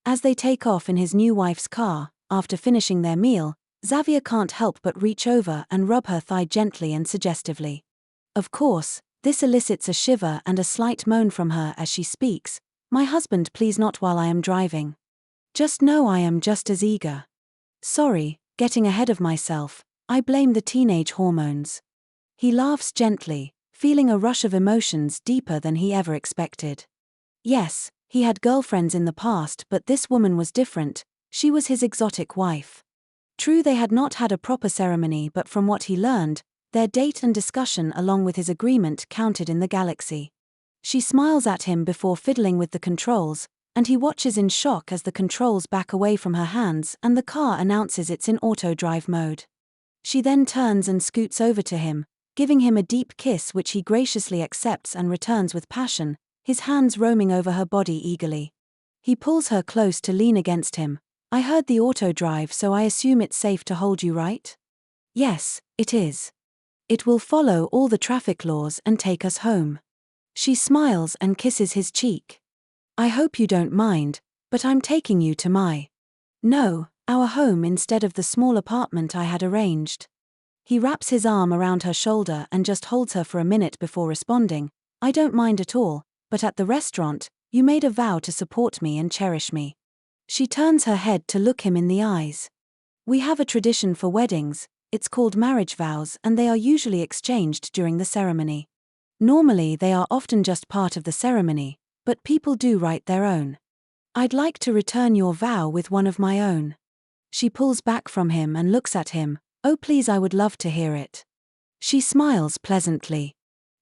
As they take off in his new wife's car, after finishing their meal, Xavier can't help but reach over and rub her thigh gently and suggestively. Of course, this elicits a shiver and a slight moan from her as she speaks. "My husband, please not while I am driving. Just know I am just as eager." "Sorry, getting ahead of myself, I blame the teenage hormones." He laughs gently, feeling a rush of emotions deeper than he ever expected. Yes, he had girlfriends in the past, but this woman was different. She was his exotic wife. True, they had not had a proper ceremony, but from what he learned, their date and discussion along with his agreement counted in the galaxy. She smiles at him before fiddling with the controls, and he watches in shock as the controls back away from her hands and the car announces it's in auto-drive mode. She then turns and scoots over to him, giving him a deep kiss which he graciously accepts and returns with passion, his hands roaming over her body eagerly. He pulls her close to lean against him. "I heard the auto-drive, so I assume it's safe to hold you, right?" "Yes, it is. It will follow all the traffic laws and take us home." She smiles and kisses his cheek. "I hope you don't mind, but I'm taking you to our home instead of the small apartment I had arranged." He wraps his arm around her shoulder and just holds her for a minute before responding, "I don't mind at all, but at the restaurant, you made a vow to support me and cherish me." She turns her head to look him in the eyes. "We have a tradition for weddings, it's called marriage vows, and they are usually exchanged during the ceremony. Normally they are often just part of the ceremony, but people do write their own. I'd like to return your vow with one of my own." She pulls back from him and looks at him. "Oh please, I would love to hear it." She smiles pleasantly.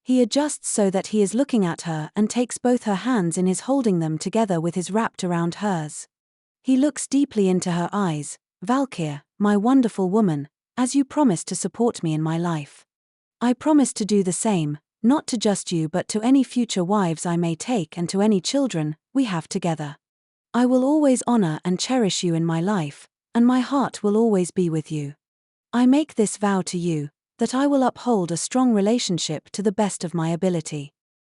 He adjusts so that he is looking at her and takes both her hands in his, holding them together with his wrapped around hers. He looks deeply into her eyes. "Valkyr, my wonderful woman, as you promised to support me in my life. I promise to do the same, not to just you but to any future wives I may take and to any children we have together. I will always honor and cherish you in my life, and my heart will always be with you. I make this vow to you, that I will uphold a strong relationship to the best of my ability.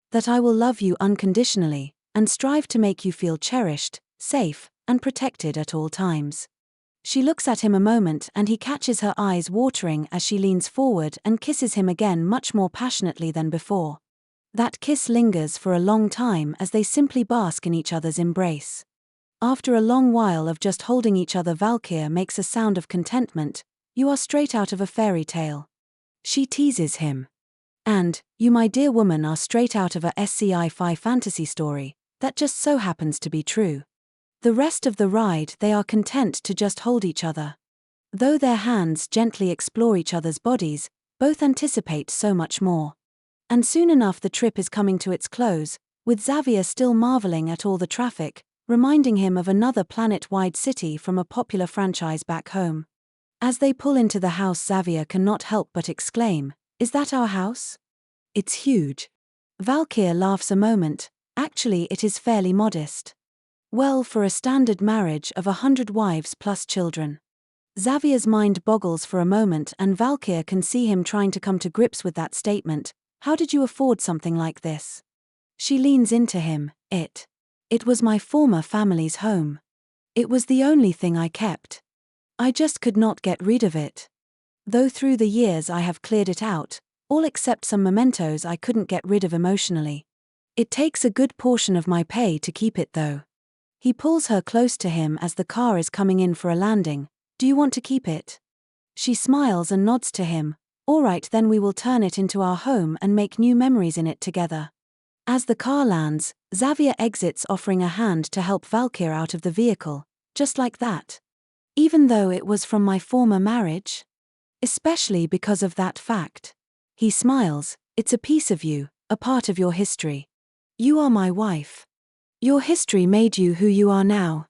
That I will love you unconditionally, and strive to make you feel cherished, safe, and protected at all times." She looks at him a moment and he catches her eyes watering as she leans forward and kisses him again, much more passionately than before. That kiss lingers for a long time as they simply bask in each other's embrace. After a long while of just holding each other, Valkyr makes a sound of contentment. "You are straight out of a fairy tale." She teases him. "And, you my dear woman are straight out of a sci-fi fantasy story, that just so happens to be true." The rest of the ride they are content to just hold each other. Though their hands gently explore each other's bodies, both anticipate so much more. And soon enough the trip is coming to its close, with Xavier still marveling at all the traffic, reminding him of another planet-wide city from a popular franchise back home. As they pull into the house, Xavier cannot help but exclaim, "Is that our house?" "It's huge." Valkyr laughs a moment. "Actually it is fairly modest. Well, for a standard marriage of 100 wives plus children." Xavier's mind boggles for a moment and Valkyr can see him trying to come to grips with that statement. "How did you afford something like this?" She leans into him. It was my former family's home. It was the only thing I kept. I just could not get rid of it. Though through the years I have cleared it out, all except some mementos I couldn't get rid of emotionally. It takes a good portion of my pay to keep it though." He pulls her close to him as the car is coming in for a landing. "Do you want to keep it?" She smiles and nods to him. "All right, then we will turn it into our home and make new memories in it together." As the car lands, Xavier exits, offering a hand to help Valkyr out of the vehicle. "Just like that? Even though it was from my former marriage? Especially because of that fact." He smiles. "It's a piece of you, a part of your history. You are my wife. Your history made you who you are now.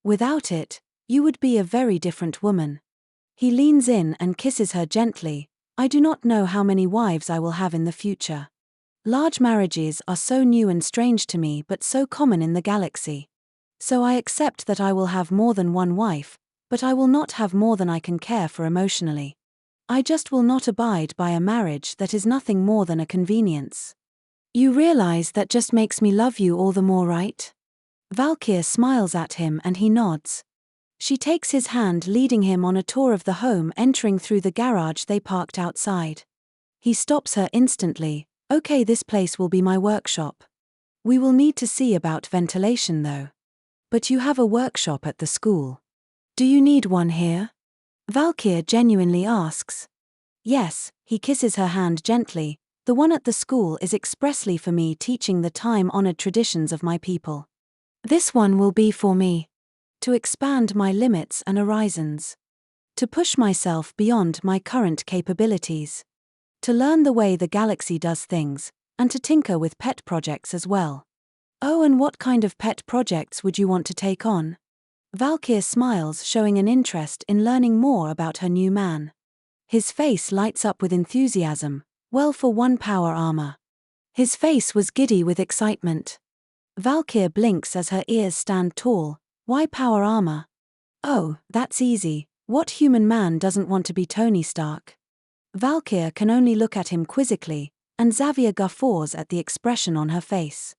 Without it, you would be a very different woman." He leans in and kisses her gently. "I do not know how many wives I will have in the future. Large marriages are so new and strange to me but so common in the galaxy. So I accept that I will have more than one wife, but I will not have more than I can care for emotionally. I just will not abide by a marriage that is nothing more than a convenience. You realize that just makes me love you all the more, right?" Valkyr smiles at him and he nods. She takes his hand, leading him on a tour of the home, entering through the garage they parked outside. He stops her instantly. Okay, this place will be my workshop. We will need to see about ventilation though. But you have a workshop at the school. Do you need one here? Valkyr genuinely asks. Yes, he kisses her hand gently. The one at the school is expressly for me, teaching the time-honored traditions of my people. This one will be for me. To expand my limits and horizons. To push myself beyond my current capabilities. To learn the way the galaxy does things, and to tinker with pet projects as well. Oh, and what kind of pet projects would you want to take on? Valkyr smiles, showing an interest in learning more about her new man. His face lights up with enthusiasm. Well, for one, power armor. His face was giddy with excitement. Valkyr blinks as her ears stand tall. Why power armor? Oh, that's easy. What human man doesn't want to be Tony Stark? Valkyr can only look at him quizzically, and Xavier guffaws at the expression on her face.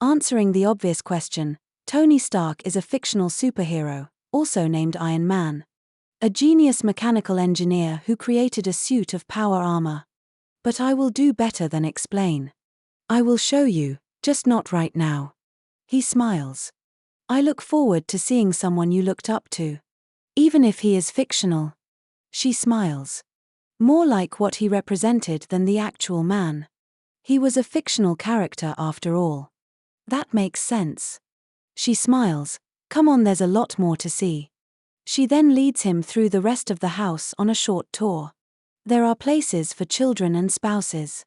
Answering the obvious question, Tony Stark is a fictional superhero, also named Iron Man. A genius mechanical engineer who created a suit of power armor. But I will do better than explain. I will show you, just not right now. He smiles. I look forward to seeing someone you looked up to. Even if he is fictional. She smiles. More like what he represented than the actual man. He was a fictional character after all. That makes sense. She smiles. Come on, there's a lot more to see. She then leads him through the rest of the house on a short tour. There are places for children and spouses.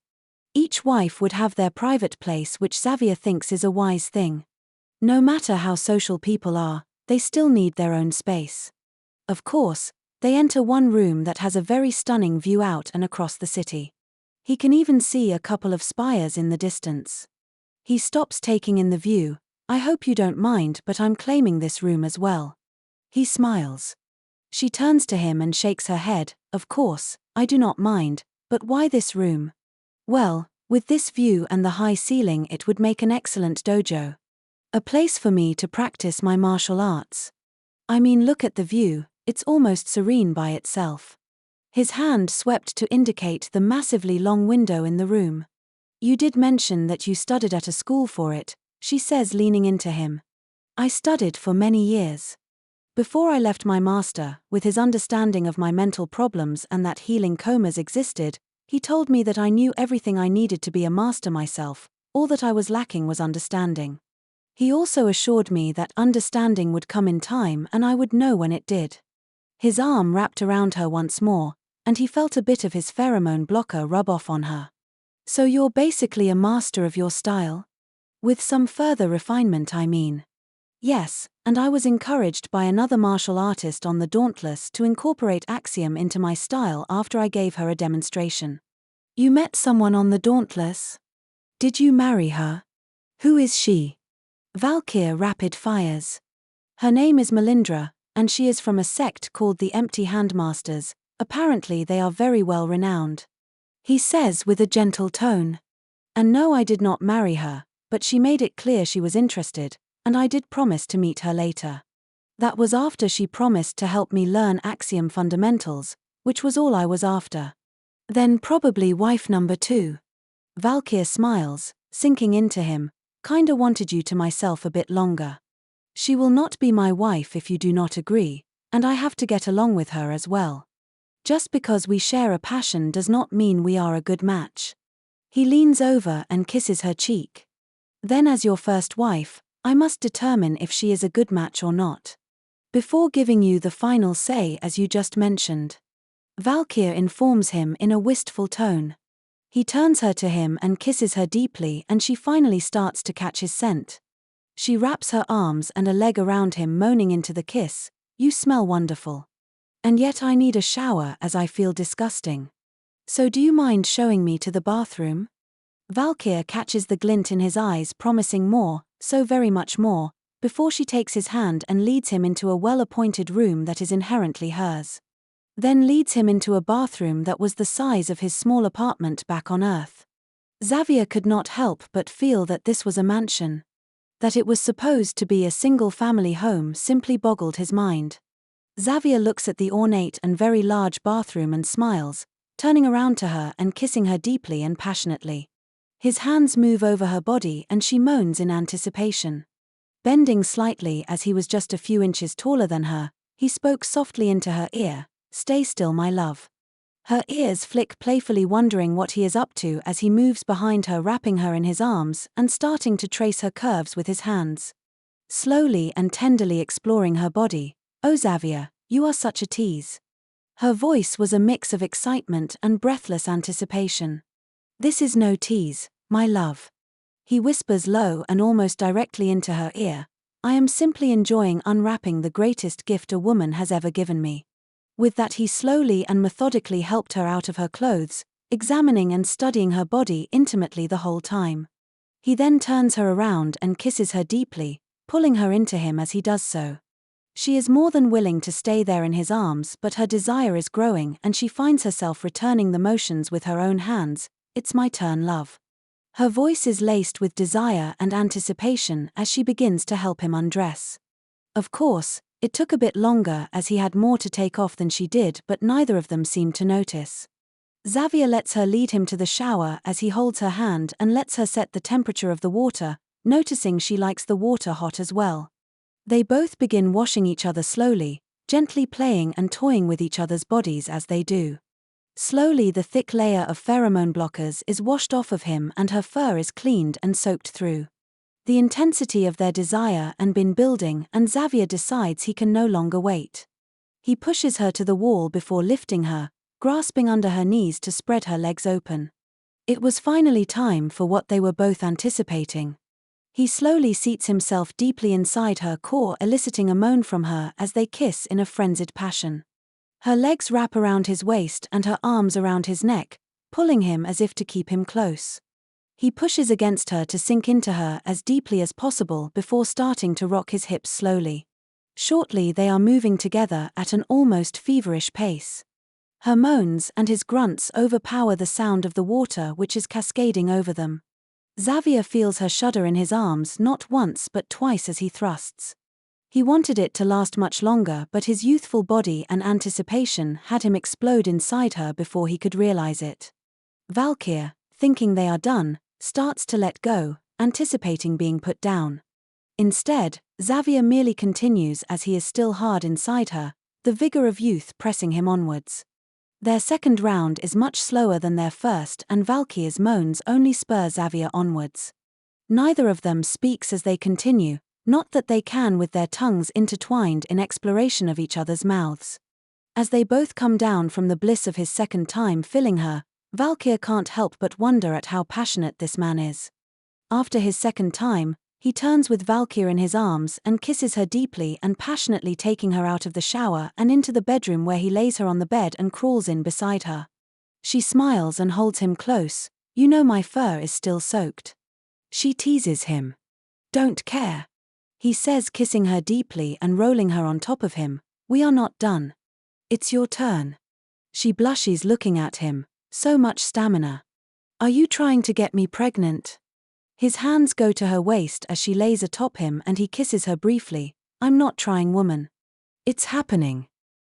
Each wife would have their private place, which Xavier thinks is a wise thing. No matter how social people are, they still need their own space. Of course, they enter one room that has a very stunning view out and across the city. He can even see a couple of spires in the distance. He stops, taking in the view. I hope you don't mind, but I'm claiming this room as well. He smiles. She turns to him and shakes her head. Of course, I do not mind, but why this room? Well, with this view and the high ceiling, it would make an excellent dojo. A place for me to practice my martial arts. I mean, look at the view, it's almost serene by itself. His hand swept to indicate the massively long window in the room. You did mention that you studied at a school for it, she says, leaning into him. I studied for many years. Before I left my master, with his understanding of my mental problems and that healing comas existed, he told me that I knew everything I needed to be a master myself. All that I was lacking was understanding. He also assured me that understanding would come in time and I would know when it did. His arm wrapped around her once more, and he felt a bit of his pheromone blocker rub off on her. So you're basically a master of your style? With some further refinement, I mean. Yes, and I was encouraged by another martial artist on the Dauntless to incorporate Axiom into my style after I gave her a demonstration. You met someone on the Dauntless? Did you marry her? Who is she? Valkyr rapid fires. Her name is Melindra, and she is from a sect called the Empty Handmasters. Apparently they are very well renowned. He says with a gentle tone. And no, I did not marry her, but she made it clear she was interested, and I did promise to meet her later. That was after she promised to help me learn Axiom fundamentals, which was all I was after. Then probably wife number 2. Valkyr smiles, sinking into him. Kinda wanted you to myself a bit longer. She will not be my wife if you do not agree, and I have to get along with her as well. Just because we share a passion does not mean we are a good match. He leans over and kisses her cheek. Then, as your first wife, I must determine if she is a good match or not. Before giving you the final say, as you just mentioned. Valkyr informs him in a wistful tone. He turns her to him and kisses her deeply, and she finally starts to catch his scent. She wraps her arms and a leg around him, moaning into the kiss. You smell wonderful. And yet I need a shower as I feel disgusting. So do you mind showing me to the bathroom? Valkyr catches the glint in his eyes, promising more, so very much more, before she takes his hand and leads him into a well-appointed room that is inherently hers. Then leads him into a bathroom that was the size of his small apartment back on Earth. Xavier could not help but feel that this was a mansion. That it was supposed to be a single-family home simply boggled his mind. Xavier looks at the ornate and very large bathroom and smiles, turning around to her and kissing her deeply and passionately. His hands move over her body and she moans in anticipation. Bending slightly as he was just a few inches taller than her, he spoke softly into her ear, "Stay still, my love." Her ears flick playfully, wondering what he is up to as he moves behind her, wrapping her in his arms and starting to trace her curves with his hands. Slowly and tenderly exploring her body. "Oh Xavier, you are such a tease." Her voice was a mix of excitement and breathless anticipation. "This is no tease, my love." He whispers low and almost directly into her ear, "I am simply enjoying unwrapping the greatest gift a woman has ever given me." With that, he slowly and methodically helped her out of her clothes, examining and studying her body intimately the whole time. He then turns her around and kisses her deeply, pulling her into him as he does so. She is more than willing to stay there in his arms, but her desire is growing and she finds herself returning the motions with her own hands. "It's my turn, love." Her voice is laced with desire and anticipation as she begins to help him undress. Of course, it took a bit longer as he had more to take off than she did, but neither of them seemed to notice. Xavier lets her lead him to the shower as he holds her hand and lets her set the temperature of the water, noticing she likes the water hot as well. They both begin washing each other slowly, gently playing and toying with each other's bodies as they do. Slowly the thick layer of pheromone blockers is washed off of him and her fur is cleaned and soaked through. The intensity of their desire and been building, and Xavier decides he can no longer wait. He pushes her to the wall before lifting her, grasping under her knees to spread her legs open. It was finally time for what they were both anticipating. He slowly seats himself deeply inside her core, eliciting a moan from her as they kiss in a frenzied passion. Her legs wrap around his waist and her arms around his neck, pulling him as if to keep him close. He pushes against her to sink into her as deeply as possible before starting to rock his hips slowly. Shortly they are moving together at an almost feverish pace. Her moans and his grunts overpower the sound of the water which is cascading over them. Xavier feels her shudder in his arms not once but twice as he thrusts. He wanted it to last much longer, but his youthful body and anticipation had him explode inside her before he could realize it. Valkyr, thinking they are done, starts to let go, anticipating being put down. Instead, Xavier merely continues as he is still hard inside her, the vigor of youth pressing him onwards. Their second round is much slower than their first, and Valkyr's moans only spur Xavier onwards. Neither of them speaks as they continue, not that they can, with their tongues intertwined in exploration of each other's mouths. As they both come down from the bliss of his second time filling her, Valkyr can't help but wonder at how passionate this man is. After his second time, he turns with Valkyr in his arms and kisses her deeply and passionately, taking her out of the shower and into the bedroom where he lays her on the bed and crawls in beside her. She smiles and holds him close. "You know my fur is still soaked." She teases him. "Don't care," he says, kissing her deeply and rolling her on top of him. "We are not done. It's your turn." She blushes, looking at him. "So much stamina. Are you trying to get me pregnant?" His hands go to her waist as she lays atop him and he kisses her briefly. "I'm not trying, woman. It's happening.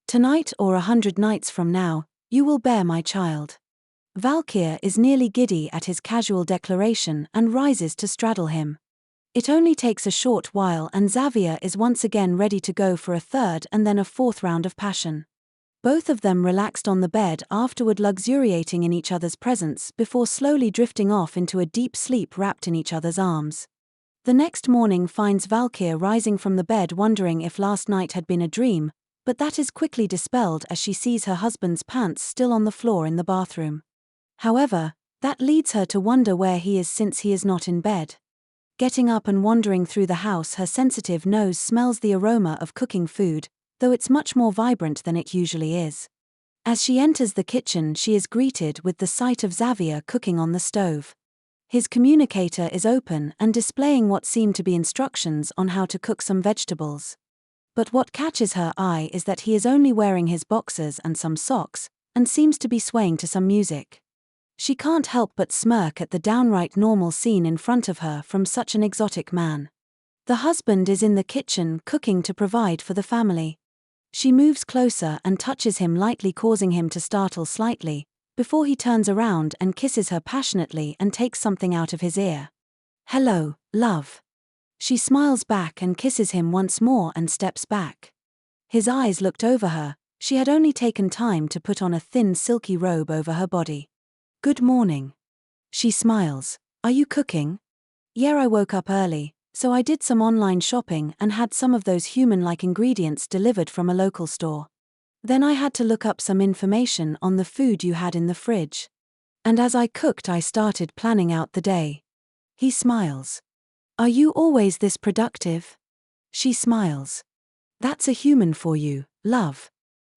Tonight or 100 nights from now, you will bear my child." Valkyr is nearly giddy at his casual declaration and rises to straddle him. It only takes a short while and Xavier is once again ready to go for a third and then a fourth round of passion. Both of them relaxed on the bed afterward, luxuriating in each other's presence before slowly drifting off into a deep sleep wrapped in each other's arms. The next morning finds Valkyr rising from the bed wondering if last night had been a dream, but that is quickly dispelled as she sees her husband's pants still on the floor in the bathroom. However, that leads her to wonder where he is since he is not in bed. Getting up and wandering through the house, her sensitive nose smells the aroma of cooking food, though it's much more vibrant than it usually is. As she enters the kitchen, she is greeted with the sight of Xavier cooking on the stove. His communicator is open and displaying what seem to be instructions on how to cook some vegetables. But what catches her eye is that he is only wearing his boxers and some socks, and seems to be swaying to some music. She can't help but smirk at the downright normal scene in front of her from such an exotic man. The husband is in the kitchen cooking to provide for the family. She moves closer and touches him lightly, causing him to startle slightly, before he turns around and kisses her passionately and takes something out of his ear. "Hello, love." She smiles back and kisses him once more and steps back. His eyes looked over her. She had only taken time to put on a thin silky robe over her body. "Good morning." She smiles. "Are you cooking?" "Yeah, I woke up early, so I did some online shopping and had some of those human-like ingredients delivered from a local store. Then I had to look up some information on the food you had in the fridge. And as I cooked, I started planning out the day." He smiles. "Are you always this productive?" She smiles. "That's a human for you, love.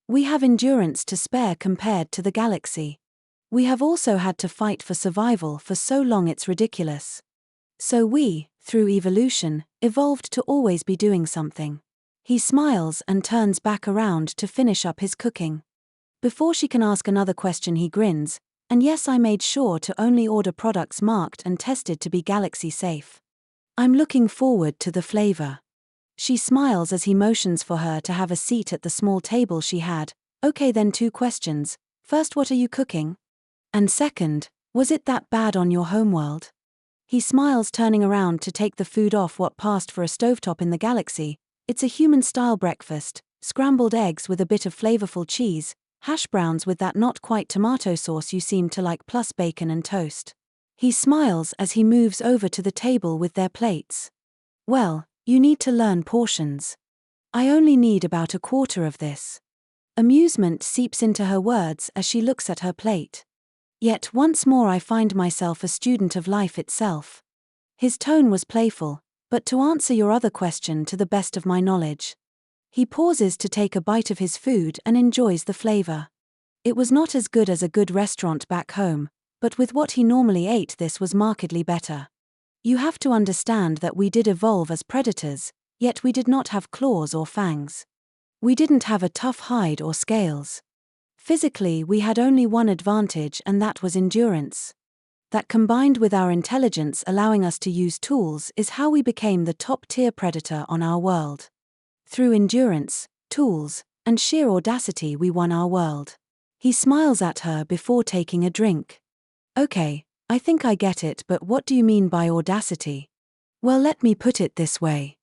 We have endurance to spare compared to the galaxy. We have also had to fight for survival for so long it's ridiculous. So we, through evolution, evolved to always be doing something." He smiles and turns back around to finish up his cooking. Before she can ask another question, he grins. "And yes, I made sure to only order products marked and tested to be galaxy safe. I'm looking forward to the flavor." She smiles as he motions for her to have a seat at the small table she had. "Okay, then 2 questions. First, what are you cooking? And second, was it that bad on your homeworld?" He smiles, turning around to take the food off what passed for a stovetop in the galaxy. It's a human-style breakfast: scrambled eggs with a bit of flavorful cheese, hash browns with that not quite tomato sauce you seem to like, plus bacon and toast. He smiles as he moves over to the table with their plates. "Well, you need to learn portions. I only need about a quarter of this." Amusement seeps into her words as she looks at her plate. "Yet once more I find myself a student of life itself." His tone was playful. "But to answer your other question, to the best of my knowledge." He pauses to take a bite of his food and enjoys the flavor. It was not as good as a good restaurant back home, but with what he normally ate, this was markedly better. "You have to understand that we did evolve as predators, yet we did not have claws or fangs. We didn't have a tough hide or scales. Physically, we had only one advantage, and that was endurance. That, combined with our intelligence allowing us to use tools, is how we became the top-tier predator on our world. Through endurance, tools, and sheer audacity, we won our world." He smiles at her before taking a drink. "Okay, I think I get it, but what do you mean by audacity?" "Well, let me put it this way.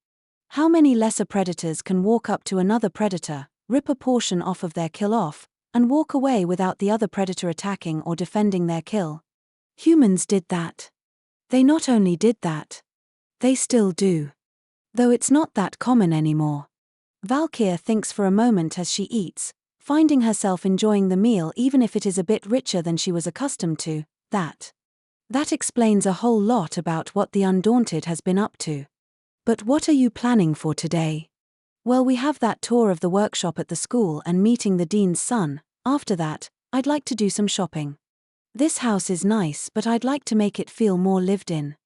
How many lesser predators can walk up to another predator, rip a portion off of their kill off, and walk away without the other predator attacking or defending their kill? Humans did that. They not only did that, they still do. Though it's not that common anymore." Valkyr thinks for a moment as she eats, finding herself enjoying the meal even if it is a bit richer than she was accustomed to. That explains a whole lot about what the Undaunted has been up to. "But what are you planning for today?" "Well, we have that tour of the workshop at the school and meeting the dean's son. After that, I'd like to do some shopping. This house is nice, but I'd like to make it feel more lived in.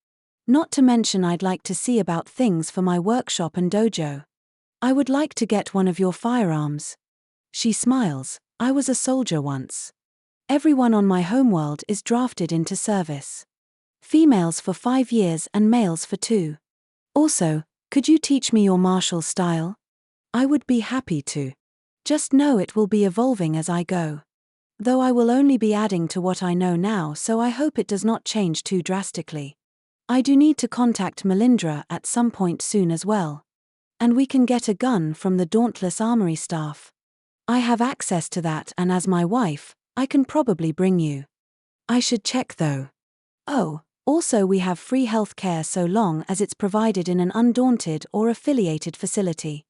Not to mention, I'd like to see about things for my workshop and dojo. I would like to get one of your firearms." She smiles. "I was a soldier once. Everyone on my homeworld is drafted into service. Females for 5 years and males for 2. Also, could you teach me your martial style?" "I would be happy to. Just know it will be evolving as I go. Though I will only be adding to what I know now, so I hope it does not change too drastically. I do need to contact Melindra at some point soon as well. And we can get a gun from the Dauntless Armory staff. I have access to that, and as my wife, I can probably bring you. I should check though. Oh, also we have free health care so long as it's provided in an Undaunted or affiliated facility."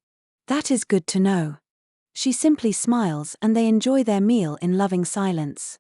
"That is good to know." She simply smiles and they enjoy their meal in loving silence.